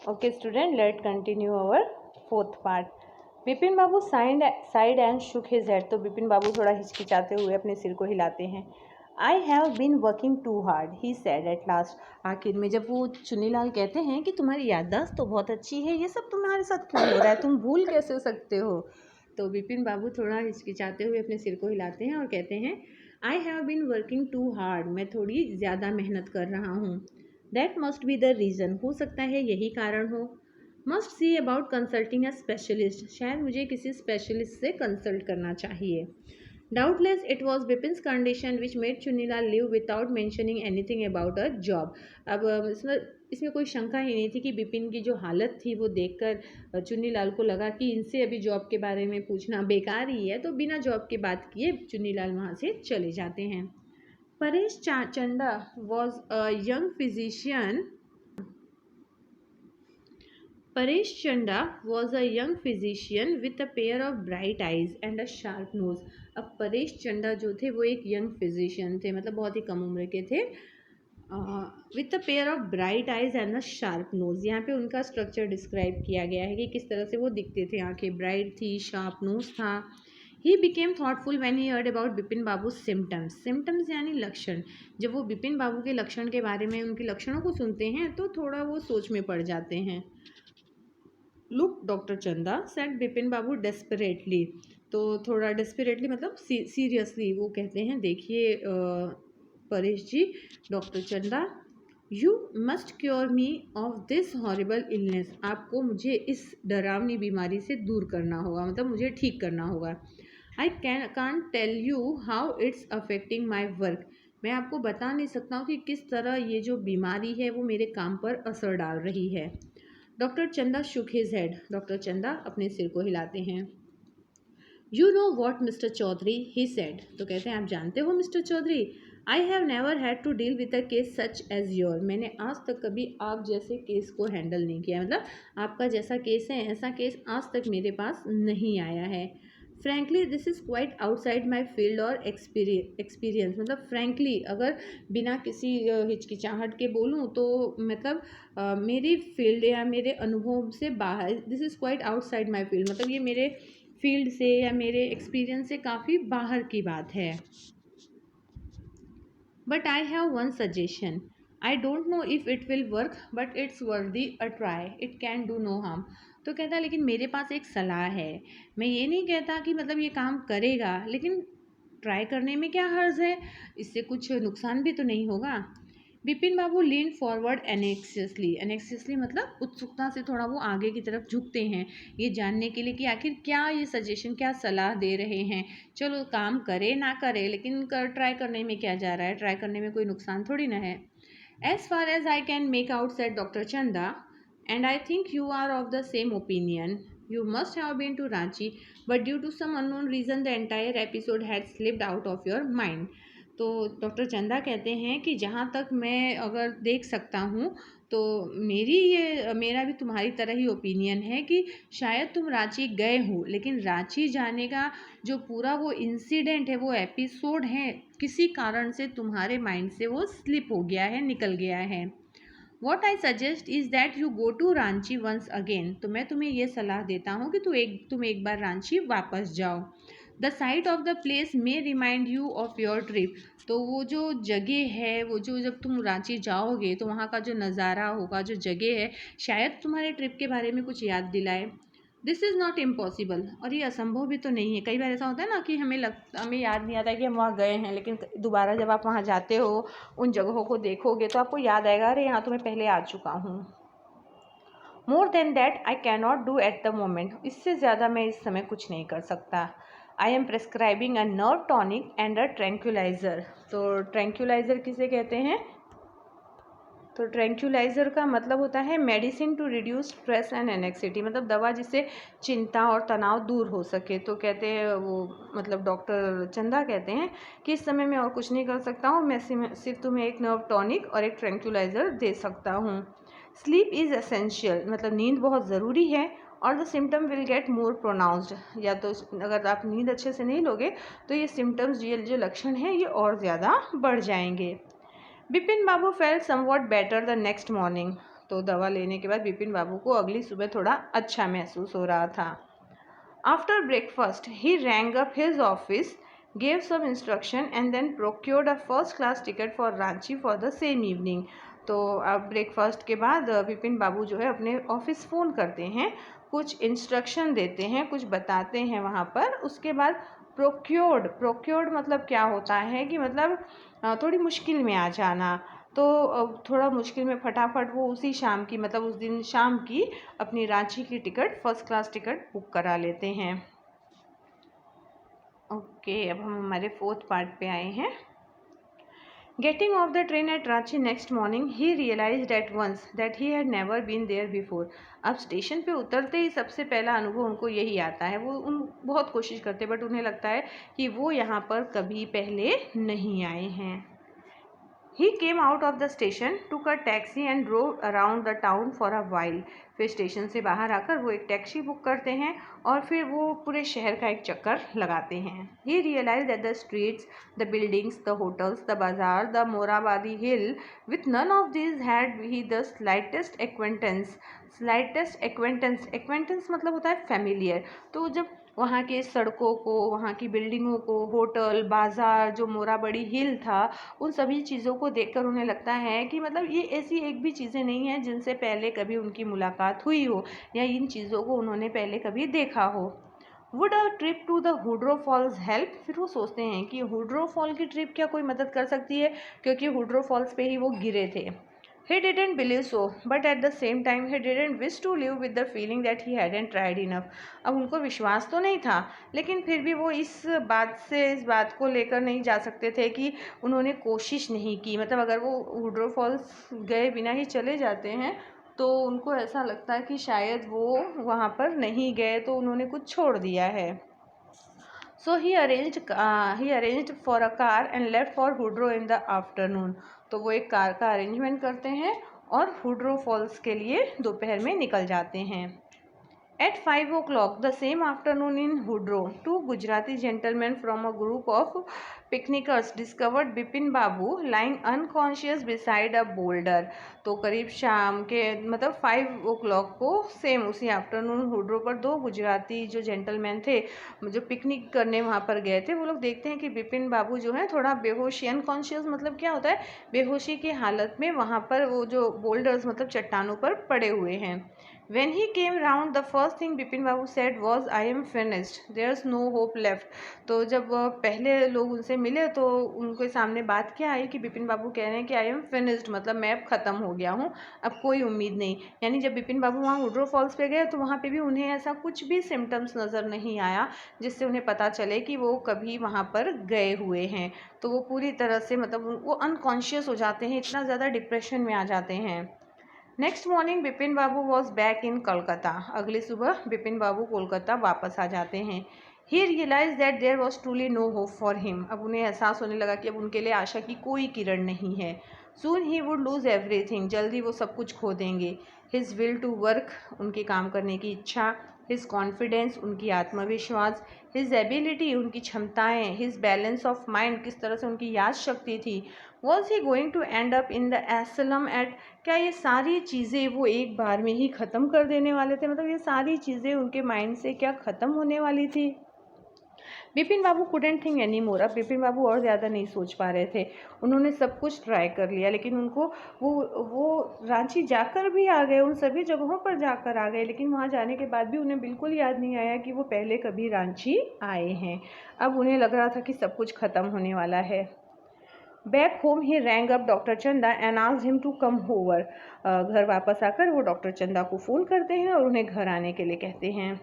Okay, student, let's continue our fourth part. Bipin Babu side and shook his head. तो बिपिन बाबू थोड़ा हिचकिचाते हुए अपने सिर को हिलाते हैं. I have been working too hard, he said at last. आखिर में जब वो चुन्नीलाल कहते हैं कि तुम्हारी याददाश्त तो बहुत अच्छी है, ये सब तुम्हारे साथ क्यों हो रहा है, तुम भूल कैसे सकते हो. तो बिपिन बाबू थोड़ा हिचकिचाते हुए अपने सिर को हिलाते हैं और कहते हैं I have been working too hard, मैं थोड़ी ज़्यादा मेहनत कर रहा हूँ. That must be the reason, हो सकता है यही कारण हो. Must see about consulting a specialist, शायद मुझे किसी स्पेशलिस्ट से कंसल्ट करना चाहिए. Doubtless it was Bipin's condition which made Chunnilal leave without mentioning anything about a job. अब इसमें कोई शंका ही नहीं थी कि बिपिन की जो हालत थी वो देखकर चुन्नीलाल को लगा कि इनसे अभी जॉब के बारे में पूछना बेकार ही है, तो बिना जॉब की बात किए चुन्नीलाल वहाँ से चले जाते हैं. परेश चंदा was a young physician. Paresh Chanda was a young physician with a pair of bright eyes and a sharp nose. अब परेश चंदा जो थे वो एक यंग फिजिशियन थे, मतलब बहुत ही कम उम्र के थे. With a pair of bright eyes and a sharp nose. यहाँ पे उनका स्ट्रक्चर डिस्क्राइब किया गया है कि किस तरह से वो दिखते थे. आंखें ब्राइट थी, शार्प नोज था. He became thoughtful when he heard about Bipin Babu symptoms. Symptoms यानी लक्षण. जब वो बिपिन बाबू के लक्षण के बारे में, उनके लक्षणों को सुनते हैं तो थोड़ा वो सोच में पड़ जाते हैं. लुक डॉक्टर चंदा, सेड बिपिन बाबू डेस्परेटली. तो थोड़ा डेस्परेटली मतलब सीरियसली वो कहते हैं देखिए परेश जी, डॉक्टर चंदा, you must cure me of this horrible illness. आपको मुझे इस डरावनी बीमारी से दूर करना होगा, मतलब मुझे ठीक करना होगा. I can't tell you how it's affecting my work. मैं आपको बता नहीं सकता हूँ कि किस तरह ये जो बीमारी है वो मेरे काम पर असर डाल रही है. डॉक्टर चंदा शुक हिज हेड. डॉक्टर चंदा अपने सिर को हिलाते हैं. You know what Mister Chaudhary, he said. तो कहते हैं आप जानते हो Mister Chaudhary, I have never had to deal with a case such as your. मैंने आज तक कभी आप जैसे केस को हैंडल नहीं किया, मतलब आपका जैसा केस है ऐसा केस आज तक मेरे पास नहीं आया है. Frankly this is quite outside my field और एक्सपीरियंस. मतलब फ्रैंकली अगर बिना किसी हिचकिचाहट के बोलूँ तो मतलब मेरी फील्ड या मेरे अनुभव से बाहर. This is quite outside my field, मतलब ये मेरे फील्ड से या मेरे एक्सपीरियंस से काफ़ी बाहर की बात है. But I have one suggestion. I don't know if it will work but it's worth a try. It can do no harm. तो कहता है लेकिन मेरे पास एक सलाह है. मैं ये नहीं कहता कि मतलब ये काम करेगा, लेकिन ट्राई करने में क्या हर्ज है, इससे कुछ नुकसान भी तो नहीं होगा. बिपिन बाबू लीन फॉरवर्ड एनेक्सियसली मतलब उत्सुकता से थोड़ा वो आगे की तरफ झुकते हैं, ये जानने के लिए कि आखिर क्या ये सजेशन, क्या सलाह दे रहे हैं. चलो काम करे ना करे, लेकिन ट्राई करने में क्या जा रहा है, ट्राई करने में कोई नुकसान थोड़ी ना है. As far as I can make out said doctor Chanda, and I think you are of the same opinion. You must have been to Ranchi, but due to some unknown reason, the entire episode had slipped out of your mind. तो doctor चंदा कहते हैं कि जहाँ तक मैं अगर देख सकता हूँ तो मेरा भी तुम्हारी तरह ही ओपिनियन है कि शायद तुम रांची गए हो, लेकिन रांची जाने का जो पूरा वो इंसिडेंट है, वो एपिसोड है, किसी कारण से तुम्हारे माइंड से वो स्लिप हो गया है, निकल गया है. What I suggest is that you go to Ranchi once again. तो मैं तुम्हें ये सलाह देता हूँ कि तुम एक बार रांची वापस जाओ. The site of the place may remind you of your trip. तो वो जो जगह है, वो जो जब तुम रांची जाओगे तो वहाँ का जो नज़ारा होगा, जो जगह है, शायद तुम्हारे ट्रिप के बारे में कुछ याद दिलाए. This is not impossible. और ये असंभव भी तो नहीं है. कई बार ऐसा होता है ना कि हमें याद नहीं आता कि हम वहाँ गए हैं, लेकिन दोबारा जब आप वहाँ जाते हो, उन जगहों को देखोगे तो आपको याद आएगा अरे यहाँ तो मैं पहले आ चुका हूँ. More than that I cannot do at the moment मोमेंट. इससे ज़्यादा मैं इस समय कुछ नहीं कर सकता. I am prescribing a nerve tonic and a tranquilliser. तो ट्रैंक्विलाइज़र किसे कहते हैं? तो ट्रैंक्विलाइज़र का मतलब होता है medicine to reduce stress and anxiety, मतलब दवा जिससे चिंता और तनाव दूर हो सके. तो कहते हैं वो, मतलब डॉक्टर चंदा कहते हैं कि इस समय मैं और कुछ नहीं कर सकता हूँ, मैं सिर्फ तुम्हें एक नर्व टॉनिक और एक ट्रैंक्विलाइज़र दे सकता हूँ. स्लीप इज़ एसेंशियल, मतलब नींद बहुत ज़रूरी है. और the symptom will get more pronounced. या तो अगर आप नींद अच्छे से नहीं लोगे तो ये सिम्टम्स, ये जो लक्षण हैं, ये और ज़्यादा बढ़ जाएंगे. Bipin Babu felt somewhat better the next morning. तो दवा लेने के बाद बिपिन बाबू को अगली सुबह थोड़ा अच्छा महसूस हो रहा था। आफ्टर ब्रेकफास्ट ही rang up his office, gave some instruction and then procured a first class ticket for Ranchi for the same evening। तो अब ब्रेकफास्ट के बाद विपिन बाबू जो है अपने ऑफिस फ़ोन करते हैं, कुछ इंस्ट्रक्शन देते हैं, कुछ बताते हैं वहाँ पर। उसके बाद प्रोक्योर्ड मतलब क्या होता है कि मतलब थोड़ी मुश्किल में आ जाना। तो थोड़ा मुश्किल में फटाफट वो उसी शाम की मतलब उस दिन शाम की अपनी रांची की ticket first class ticket book करा लेते हैं। ओके, अब हम हमारे फोर्थ पार्ट पे आए हैं। Getting off the train at Ranchi next morning he realised at once that he had never been there before. अब स्टेशन पे उतरते ही सबसे पहला अनुभव उनको यही आता है। वो बहुत कोशिश करते बट उन्हें लगता है कि वो यहाँ पर कभी पहले नहीं आए हैं। He came out of the station, took a taxi and drove around the town for a while। फिर स्टेशन से बाहर आकर वो एक टैक्सी बुक करते हैं और फिर वो पूरे शहर का एक चक्कर लगाते हैं। He realized that the streets, the buildings, the hotels, the bazaar, the Morabadi hill, with none of these had he the slightest acquaintance। acquaintance मतलब होता है familiar। तो जब वहाँ के सड़कों को, वहाँ की बिल्डिंगों को, होटल, बाज़ार, जो मोराबड़ी हिल था, उन सभी चीज़ों को देखकर उन्हें लगता है कि मतलब ये ऐसी एक भी चीज़ें नहीं हैं जिनसे पहले कभी उनकी मुलाकात हुई हो या इन चीज़ों को उन्होंने पहले कभी देखा हो। Would a trip to the Hundru falls help. फिर वो सोचते हैं कि हुड्रो फॉल की ट्रिप क्या कोई मदद कर सकती है, क्योंकि हुड्रो फॉल्स पे ही वो गिरे थे। He didn't believe so, but at the same time he didn't wish to live with the feeling that he hadn't tried enough। अब उनको विश्वास तो नहीं था, लेकिन फिर भी वो इस बात को लेकर नहीं जा सकते थे कि उन्होंने कोशिश नहीं की। मतलब अगर वो हुड्रो फॉल्स गए बिना ही चले जाते हैं तो उनको ऐसा लगता है कि शायद वो वहाँ पर नहीं गए, तो उन्होंने कुछ छोड़ दिया है। So he arranged for a car and left for Woodrow in the afternoon। तो वो एक कार का अरेंजमेंट करते हैं और हुड्रो फॉल्स के लिए दोपहर में निकल जाते हैं। At 5 o'clock the same afternoon in Woodrow, two Gujarati gentlemen from a group of picnickers discovered Bipin Babu lying unconscious beside a boulder। तो करीब शाम के मतलब 5 o'clock को सेम उसी आफ्टरनून हुड्रो पर दो गुजराती जो जेंटलमैन थे जो पिकनिक करने वहाँ पर गए थे, वो लोग देखते हैं कि बिपिन बाबू जो है थोड़ा बेहोशी, अनकॉन्शियस मतलब क्या होता है, बेहोशी की हालत में वहाँ पर वो जो बोल्डर्स मतलब चट्टानों पर पड़े हुए हैं। When he came round, the first thing Bipin Babu said was, "I am finished. There's no hope left." तो जब पहले लोग उनसे मिले तो उनके सामने बात क्या आई कि बिपिन बाबू कह रहे हैं कि आई एम फिनिश्ड, मतलब मैं अब ख़त्म हो गया हूँ, अब कोई उम्मीद नहीं। यानी जब बिपिन बाबू वहाँ हुड्रो फॉल्स पे गए तो वहाँ पे भी उन्हें ऐसा कुछ भी सिम्टम्स नज़र नहीं आया जिससे उन्हें पता चले कि वो कभी वहाँ पर गए हुए हैं। तो वो पूरी तरह से मतलब वो अनकॉन्शियस हो जाते हैं, इतना ज़्यादा डिप्रेशन में आ जाते हैं। Next morning Bipin Babu was back in Kolkata. अगली सुबह बिपिन बाबू कोलकाता वापस आ जाते हैं। He realise that there was truly no hope for him. अब उन्हें एहसास होने लगा कि अब उनके लिए आशा की कोई किरण नहीं है। सून ही वुड लूज एवरीथिंग। जल्दी वो सब कुछ खो देंगे। हिज विल टू वर्क, उनकी काम करने की इच्छा, हिज कॉन्फिडेंस, उनकी आत्मविश्वास, हिज एबिलिटी, उनकी क्षमताएँ, हिज बैलेंस ऑफ माइंड, किस तरह से उनकी याद शक्ति थी। Was he going to end up in the asylum at, क्या ये सारी चीज़ें वो एक बार में ही ख़त्म कर देने वाले थे, मतलब ये सारी चीज़ें उनके माइंड से क्या ख़त्म होने वाली थी। बिपिन बाबू कुडंट थिंक एनी मोर। अब बिपिन बाबू और ज़्यादा नहीं सोच पा रहे थे। उन्होंने सब कुछ ट्राई कर लिया लेकिन उनको वो रांची जाकर भी आ गए, उन सभी जगहों पर जाकर आ गए, लेकिन वहाँ जाने के बाद भी उन्हें बिल्कुल याद नहीं आया कि वो पहले कभी रांची आए हैं। अब उन्हें लग रहा था कि सब कुछ ख़त्म होने वाला है। Back home he rang up doctor Chanda and asked him to come over. घर वापस आकर वो डॉक्टर चंदा को फ़ोन करते हैं और उन्हें घर आने के लिए कहते हैं।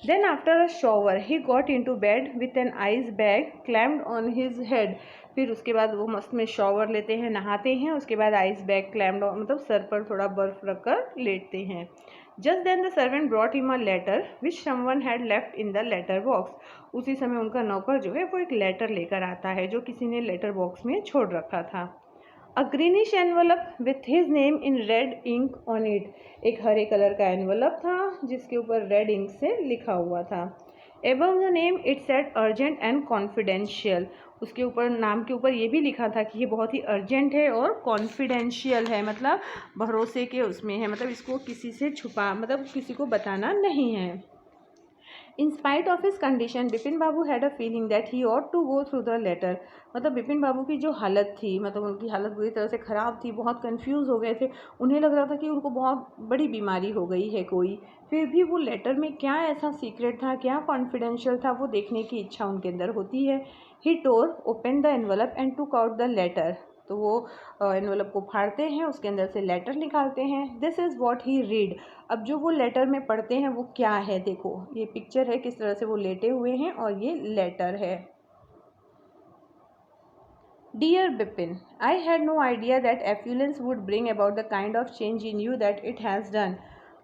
Then after a shower he got into bed with an ice bag clamped on his head. फिर उसके बाद वो मस्त में शॉवर लेते हैं, नहाते हैं, उसके बाद आइस बैग क्लैम्ड ऑन मतलब सर पर थोड़ा बर्फ़ रख कर लेटते हैं। Just then the servant brought him a letter which someone had left in the letter box. उसी समय उनका नौकर जो है वो एक लेटर लेकर आता है जो किसी ने लेटर बॉक्स में छोड़ रखा था। A greenish envelope with his name in red ink on it. एक हरे कलर का एनवलप था जिसके ऊपर रेड इंक से लिखा हुआ था। Above the name it said urgent and confidential, उसके ऊपर नाम के ऊपर ये भी लिखा था कि ये बहुत ही अर्जेंट है और कॉन्फिडेंशियल है, मतलब भरोसे के उसमें है, मतलब इसको किसी से छुपा, मतलब किसी को बताना नहीं है। In spite of his condition Bipin Babu had a feeling that he ought to go through the letter, मतलब बिपिन बाबू की जो हालत थी, मतलब उनकी हालत बुरी तरह से ख़राब थी, बहुत कंफ्यूज हो गए थे, उन्हें लग रहा था कि उनको बहुत बड़ी बीमारी हो गई है कोई, फिर भी वो लेटर में क्या ऐसा सीक्रेट था, क्या कॉन्फिडेंशियल था, वो देखने की इच्छा उनके अंदर होती है। He tore open the envelope and took out the letter, तो वो एनवलप को फाड़ते हैं, उसके अंदर से लेटर निकालते हैं। This is what he read, अब जो वो लेटर में पढ़ते हैं वो क्या है, देखो ये पिक्चर है किस तरह से वो लेटे हुए हैं और ये लेटर है। Dear Bipin, I had no idea that affluence would bring about the kind of change in you that it has done.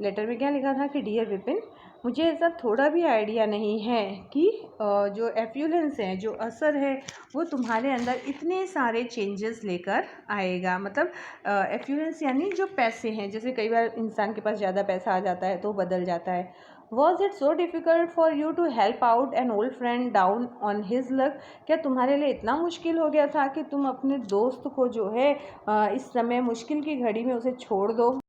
Letter में क्या लिखा था कि डियर बिपिन, मुझे ऐसा थोड़ा भी आइडिया नहीं है कि जो एफ्यूलेंस है, जो असर है, वो तुम्हारे अंदर इतने सारे चेंजेस लेकर आएगा। मतलब एफ्यूलेंस यानी जो पैसे हैं, जैसे कई बार इंसान के पास ज़्यादा पैसा आ जाता है तो बदल जाता है। Was it so difficult for you to help out an old friend down on his luck, क्या तुम्हारे लिए इतना मुश्किल हो गया था कि तुम अपने दोस्त को जो है इस समय मुश्किल की घड़ी में उसे छोड़ दो।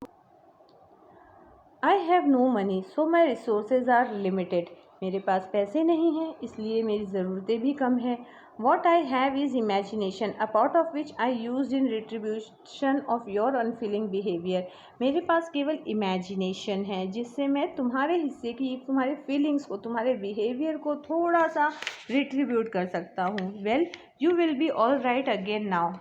I have no money so my resources are limited, मेरे पास पैसे नहीं हैं इसलिए मेरी ज़रूरतें भी कम हैं। What I have is imagination a part of which I use in retribution of your unfailing behaviour, मेरे पास केवल इमेजिनेशन है जिससे मैं तुम्हारे हिस्से की, तुम्हारे फीलिंग्स को, तुम्हारे बिहेवियर को थोड़ा सा रिट्रीब्यूट कर सकता हूँ। Well you will be all right again now,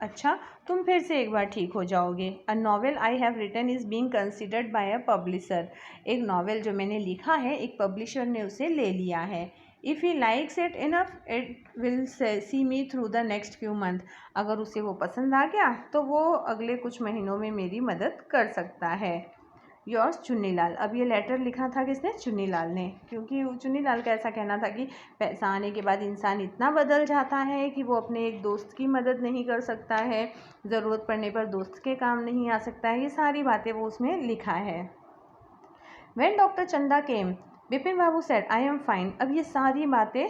अच्छा तुम फिर से एक बार ठीक हो जाओगे। A novel I have written is being considered by a publisher, एक नॉवेल जो मैंने लिखा है एक पब्लिशर ने उसे ले लिया है। If he likes it enough it will see me through the next few month, अगर उसे वो पसंद आ गया तो वो अगले कुछ महीनों में मेरी मदद कर सकता है। योर्स चुन्नीलाल, अब ये लेटर लिखा था किसने, चुन्नीलाल ने, क्योंकि चुन्नीलाल का ऐसा कहना था कि पैसा आने के बाद इंसान इतना बदल जाता है कि वो अपने एक दोस्त की मदद नहीं कर सकता है, ज़रूरत पड़ने पर दोस्त के काम नहीं आ सकता है, ये सारी बातें वो उसमें लिखा है। व्हेन डॉक्टर चंदा केम बिपिन बाबू सेड आई एम फाइन, अब ये सारी बातें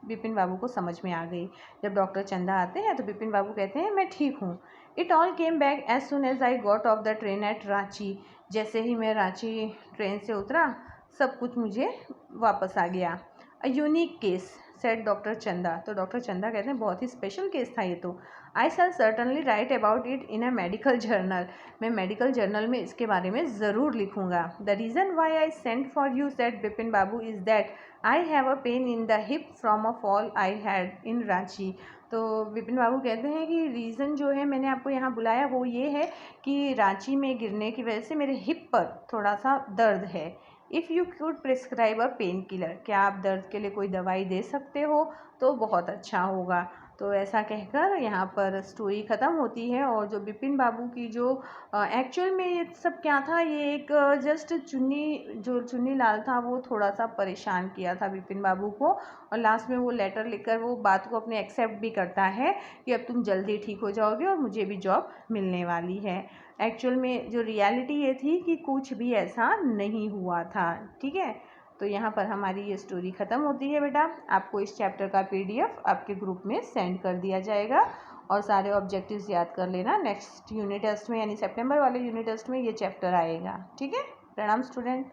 बिपिन बाबू को समझ में आ गई। जब डॉक्टर चंदा आते हैं तो बिपिन बाबू कहते हैं मैं ठीक हूँ। It all came back as soon as I got off the train at Ranchi, जैसे ही मैं रांची ट्रेन से उतरा सब कुछ मुझे वापस आ गया। A unique case said doctor चंदा, तो डॉक्टर चंदा कहते हैं बहुत ही स्पेशल केस था ये तो। I shall certainly write about it in a medical journal, मैं मेडिकल जर्नल में इसके बारे में ज़रूर लिखूंगा। The reason why I sent for you said Bipin Babu is that I have a pain in the hip from a fall I had in Ranchi, तो विपिन बाबू कहते हैं कि रीज़न जो है मैंने आपको यहाँ बुलाया वो ये है कि रांची में गिरने की वजह से मेरे हिप पर थोड़ा सा दर्द है। If you could prescribe a pain killer, क्या आप दर्द के लिए कोई दवाई दे सकते हो तो बहुत अच्छा होगा। तो ऐसा कहकर यहाँ पर स्टोरी ख़त्म होती है। और जो बिपिन बाबू की जो एक्चुअल में ये सब क्या था, ये एक जस्ट चुन्नी लाल था वो थोड़ा सा परेशान किया था बिपिन बाबू को, और लास्ट में वो लेटर लिखकर वो बात को अपने एक्सेप्ट भी करता है कि अब तुम जल्दी ठीक हो जाओगे और मुझे भी जॉब मिलने वाली है। एक्चुअल में जो रियलिटी ये थी कि कुछ भी ऐसा नहीं हुआ था। ठीक है, तो यहाँ पर हमारी ये स्टोरी ख़त्म होती है बेटा। आपको इस चैप्टर का PDF आपके ग्रुप में सेंड कर दिया जाएगा और सारे ऑब्जेक्टिव्स याद कर लेना। नेक्स्ट यूनिट टेस्ट में यानी सितंबर वाले यूनिट टेस्ट में ये चैप्टर आएगा। ठीक है, प्रणाम स्टूडेंट।